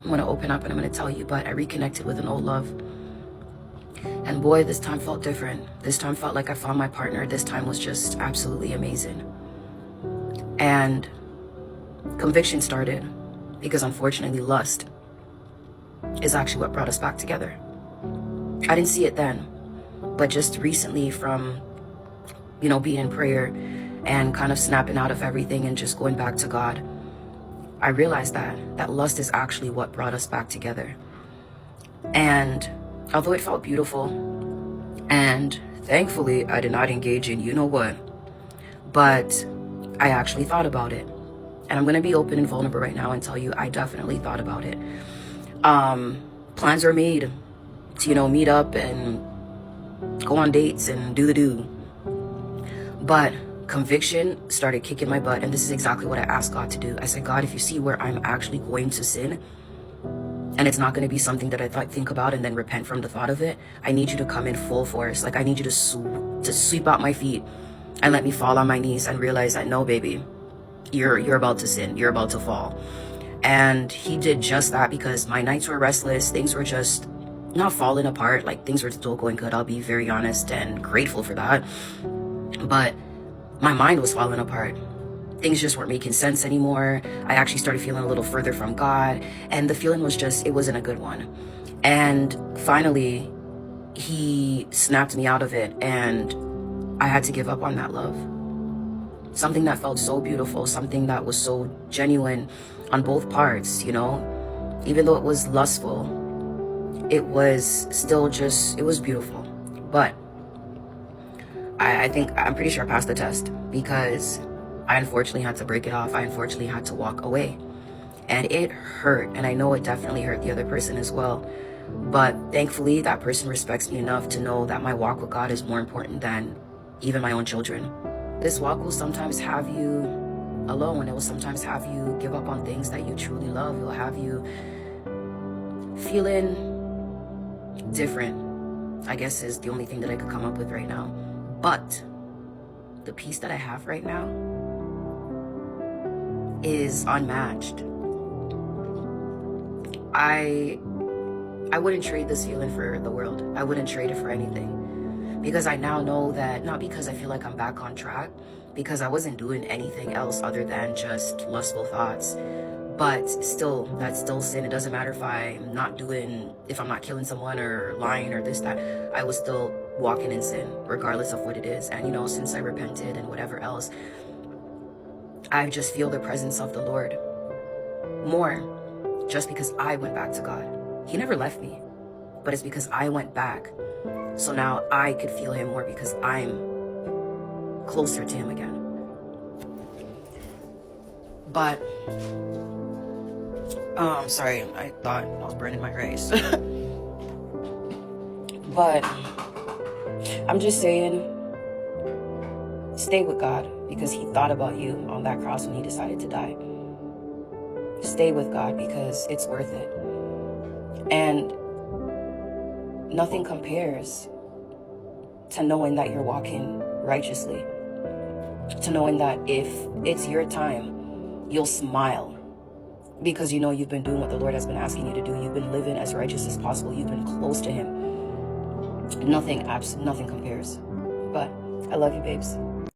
I'm going to open up and I'm going to tell you, but I reconnected with an old love. And boy, this time felt different. This time felt like I found my partner. This time was just absolutely amazing. And conviction started because unfortunately lust is actually what brought us back together. I didn't see it then, but just recently from, being in prayer and kind of snapping out of everything and just going back to God, I realized that lust is actually what brought us back together. And although it felt beautiful, and thankfully I did not engage in what, but I actually thought about it. And I'm going to be open and vulnerable right now and tell you I definitely thought about it. Plans were made to, meet up and go on dates and do the do. But conviction started kicking my butt, and this is exactly what I asked God to do. I said, God, if you see where I'm actually going to sin, and it's not going to be something that I think about and then repent from the thought of it, I need you to come in full force. Like, I need you to sweep out my feet and let me fall on my knees and realize that, no, baby, you're about to sin. You're about to fall. And he did just that, because my nights were restless. Things were just not falling apart. Like, things were still going good. I'll be very honest and grateful for that. But my mind was falling apart. Things just weren't making sense anymore. I actually started feeling a little further from God. And the feeling was just, it wasn't a good one. And finally, he snapped me out of it. And I had to give up on that love. Something that felt so beautiful, something that was so genuine on both parts, even though it was lustful, it was still just, it was beautiful. But I'm pretty sure I passed the test, because I unfortunately had to break it off. I unfortunately had to walk away, and it hurt. And I know it definitely hurt the other person as well. But thankfully, that person respects me enough to know that my walk with God is more important than even my own children. This walk will sometimes have you alone. It will sometimes have you give up on things that you truly love. It will have you feeling different, I guess, is the only thing that I could come up with right now. But the peace that I have right now is unmatched. I wouldn't trade this feeling for the world. I wouldn't trade it for anything, because I now know that, not because I feel like I'm back on track, because I wasn't doing anything else other than just lustful thoughts. But still, that's still sin. It doesn't matter if I'm not killing someone or lying or this, that. I was still walking in sin, regardless of what it is. And, since I repented and whatever else, I just feel the presence of the Lord more, just because I went back to God. He never left me, but it's because I went back. So now I could feel him more, because I'm closer to him again. But sorry, I thought I was burning my rice. But I'm just saying, stay with God, because he thought about you on that cross when he decided to die. Stay with God, because it's worth it. And nothing compares to knowing that you're walking righteously, to knowing that if it's your time, you'll smile, because you've been doing what the Lord has been asking you to do. You've been living as righteous as possible. You've been close to him. Nothing compares. But I love you, babes.